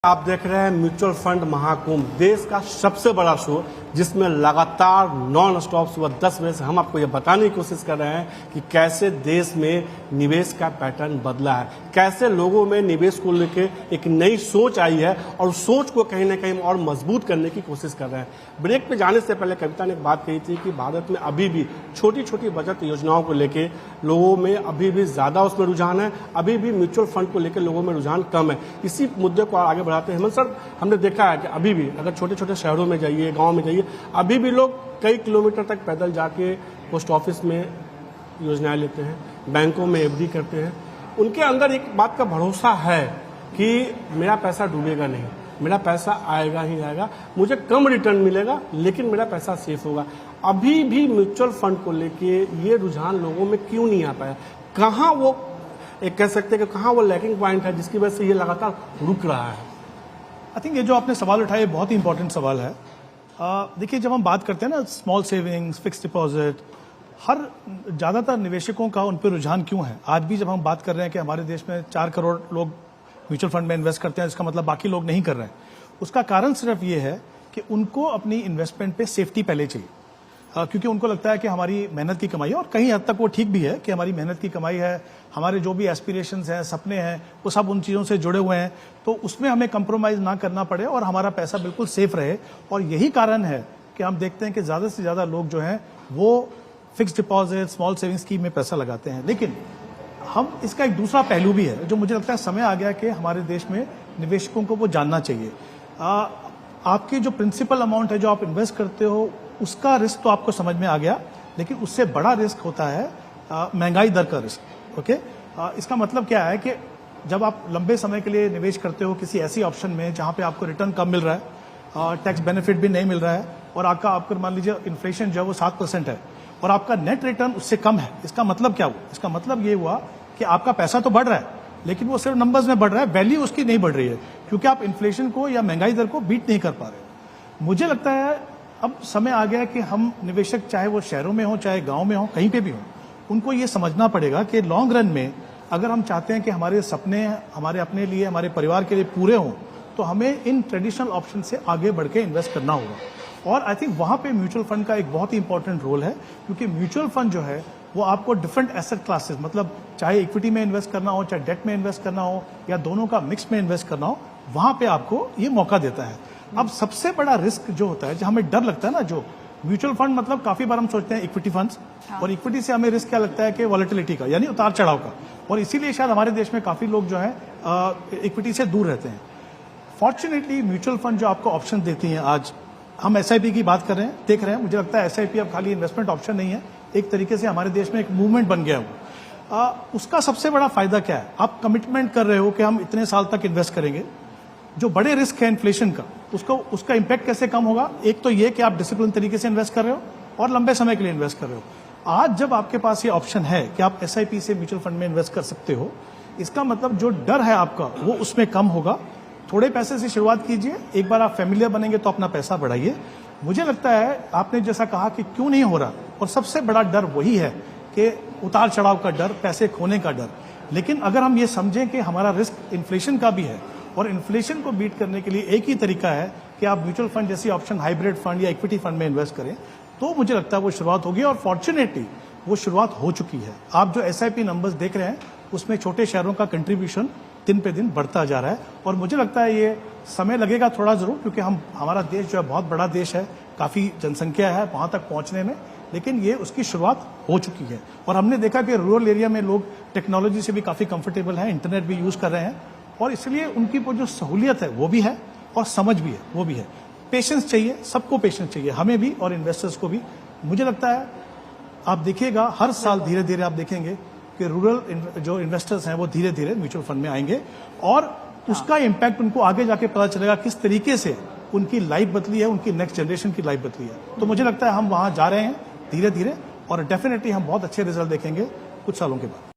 आप देख रहे हैं म्यूचुअल फंड महाकुंभ, देश का सबसे बड़ा शो जिसमें लगातार नॉन स्टॉप सुबह 10 बजे से हम आपको ये बताने की कोशिश कर रहे हैं कि कैसे देश में निवेश का पैटर्न बदला है, कैसे लोगों में निवेश को लेकर एक नई सोच आई है और सोच को कहीं ना कहीं और मजबूत करने की कोशिश कर रहे हैं। ब्रेक पे जाने से पहले कविता ने एक बात कही थी कि भारत में अभी भी छोटी छोटी बचत योजनाओं को लेकर लोगों में अभी भी ज़्यादा उसमें रुझान है, अभी भी म्यूचुअल फंड को लेकर लोगों में रुझान कम है। इसी मुद्दे को आगे बढ़ाते हैं। हेमंत सर, हमने देखा है कि अभी भी अगर छोटे छोटे शहरों में जाइए, गाँव में जाइए, अभी भी लोग कई किलोमीटर तक पैदल जाके पोस्ट ऑफिस में योजनाएं लेते हैं, बैंकों में एफडी करते हैं। उनके अंदर एक बात का भरोसा है कि मेरा पैसा डूबेगा नहीं, मेरा पैसा आएगा ही आएगा, मुझे कम रिटर्न मिलेगा लेकिन मेरा पैसा सेफ होगा। अभी भी म्यूचुअल फंड को लेके ये रुझान लोगों में क्यों नहीं आ पाया? कहाँ वो एक कह सकते हैं कि कहाँ वो लैकिंग पॉइंट है जिसकी वजह से ये लगातार रुक रहा है? आई थिंक ये जो आपने सवाल उठाया बहुत ही इंपॉर्टेंट सवाल है। देखिए, जब हम बात करते हैं ना स्मॉल सेविंग्स, फिक्स डिपॉजिट, हर ज़्यादातर निवेशकों का उन पर रुझान क्यों है? आज भी जब हम बात कर रहे हैं कि हमारे देश में 4 करोड़ लोग म्यूचुअल फंड में इन्वेस्ट करते हैं, इसका मतलब बाकी लोग नहीं कर रहे हैं। उसका कारण सिर्फ ये है कि उनको अपनी इन्वेस्टमेंट पे सेफ्टी पहले चाहिए, क्योंकि उनको लगता है कि हमारी मेहनत की कमाई है, और कहीं हद तक वो ठीक भी है कि हमारी मेहनत की कमाई है, हमारे जो भी एस्पिरेशंस हैं, सपने हैं, वो सब उन चीज़ों से जुड़े हुए हैं, तो उसमें हमें कंप्रोमाइज़ ना करना पड़े और हमारा पैसा बिल्कुल सेफ रहे। और यही कारण है कि हम देखते हैं कि ज़्यादा से ज़्यादा लोग जो हैं वो fix deposit, small saving scheme में पैसा लगाते हैं। लेकिन हम इसका एक दूसरा पहलू भी है जो मुझे लगता है समय आ गया कि हमारे देश में निवेशकों को वो जानना चाहिए। आपकी जो प्रिंसिपल अमाउंट है जो आप इन्वेस्ट करते हो, उसका रिस्क तो आपको समझ में आ गया, लेकिन उससे बड़ा रिस्क होता है महंगाई दर का रिस्क। ओके, इसका मतलब क्या है कि जब आप लंबे समय के लिए निवेश करते हो किसी ऐसी ऑप्शन में जहां पे आपको रिटर्न कम मिल रहा है, टैक्स बेनिफिट भी नहीं मिल रहा है, और आपको मान लीजिए इन्फ्लेशन जो है वो 7% है और आपका नेट रिटर्न उससे कम है, इसका मतलब क्या हुआ? इसका मतलब ये हुआ कि आपका पैसा तो बढ़ रहा है लेकिन वो सिर्फ नंबर्स में बढ़ रहा है, वैल्यू उसकी नहीं बढ़ रही है, क्योंकि आप इन्फ्लेशन को या महंगाई दर को बीट नहीं कर पा रहे। मुझे लगता है अब समय आ गया कि हम निवेशक, चाहे वो शहरों में हो चाहे गांव में हो, कहीं पे भी हो, उनको ये समझना पड़ेगा कि लॉन्ग रन में अगर हम चाहते हैं कि हमारे सपने हमारे अपने लिए, हमारे परिवार के लिए पूरे हों, तो हमें इन ट्रेडिशनल ऑप्शन से आगे बढ़ के इन्वेस्ट करना होगा। और आई थिंक वहां पे म्यूचुअल फंड का एक बहुत ही इंपॉर्टेंट रोल है, क्योंकि म्यूचुअल फंड जो है वो आपको डिफरेंट एसेट क्लासेस, मतलब चाहे इक्विटी में इन्वेस्ट करना हो, चाहे डेट में इन्वेस्ट करना हो, या दोनों का मिक्स में इन्वेस्ट करना हो, वहां पे आपको ये मौका देता है। अब सबसे बड़ा रिस्क जो होता है, जो हमें डर लगता है ना, जो म्यूचुअल फंड, मतलब काफी बार हम सोचते हैं इक्विटी फंड्स, और इक्विटी से हमें रिस्क क्या लगता है कि वॉलेटिलिटी का, यानी उतार चढ़ाव का, और इसीलिए शायद हमारे देश में काफी लोग जो है इक्विटी से दूर रहते हैं। फॉर्चुनेटली म्यूचुअल फंड जो आपको ऑप्शन देती हैं, आज हम एसआईपी की बात कर रहे हैं, देख रहे हैं, मुझे लगता है एसआईपी अब खाली इन्वेस्टमेंट ऑप्शन नहीं है, एक तरीके से हमारे देश में एक मूवमेंट बन गया है। उसका सबसे बड़ा फायदा क्या है? आप कमिटमेंट कर रहे हो कि हम इतने साल तक इन्वेस्ट करेंगे। जो बड़े रिस्क है इन्फ्लेशन का, उसका इंपैक्ट कैसे कम होगा? एक तो ये कि आप डिसिप्लिन तरीके से इन्वेस्ट कर रहे हो और लंबे समय के लिए इन्वेस्ट कर रहे हो। आज जब आपके पास ये ऑप्शन है कि आप एसआईपी से म्यूचुअल फंड में इन्वेस्ट कर सकते हो, इसका मतलब जो डर है आपका वो उसमें कम होगा। थोड़े पैसे से शुरुआत कीजिए, एक बार आप फैमिलियर बनेंगे तो अपना पैसा बढ़ाइए। मुझे लगता है आपने जैसा कहा कि क्यों नहीं हो रहा, और सबसे बड़ा डर वही है कि उतार चढ़ाव का डर, पैसे खोने का डर। लेकिन अगर हम ये समझें कि हमारा रिस्क इन्फ्लेशन का भी है, और इन्फ्लेशन को बीट करने के लिए एक ही तरीका है कि आप म्यूचुअल फंड जैसी ऑप्शन, हाइब्रिड फंड या इक्विटी फंड में इन्वेस्ट करें, तो मुझे लगता है वो शुरुआत होगी, और फॉर्चुनेटली वो शुरुआत हो चुकी है। आप जो एसआईपी नंबर्स देख रहे हैं उसमें छोटे शहरों का कंट्रीब्यूशन दिन पे दिन बढ़ता जा रहा है, और मुझे लगता है ये समय लगेगा थोड़ा जरूर, क्योंकि हमारा देश जो है बहुत बड़ा देश है, काफी जनसंख्या है वहां तक पहुंचने में, लेकिन ये उसकी शुरुआत हो चुकी है। और हमने देखा कि रूरल एरिया में लोग टेक्नोलॉजी से भी काफी कंफर्टेबल हैं, इंटरनेट भी यूज कर रहे हैं, और इसलिए उनकी वो जो सहूलियत है वो भी है और समझ भी है वो भी है। पेशेंस चाहिए, सबको पेशेंस चाहिए, हमें भी और इन्वेस्टर्स को भी। मुझे लगता है आप देखिएगा हर साल धीरे धीरे आप देखेंगे कि रूरल जो इन्वेस्टर्स हैं वो धीरे धीरे म्यूचुअल फंड में आएंगे, और उसका इम्पैक्ट उनको आगे जाके पता चलेगा किस तरीके से उनकी लाइफ बदली है, उनकी नेक्स्ट जनरेशन की लाइफ बदली है। तो मुझे लगता है हम वहां जा रहे हैं धीरे धीरे, और डेफिनेटली हम बहुत अच्छे रिजल्ट देखेंगे कुछ सालों के बाद।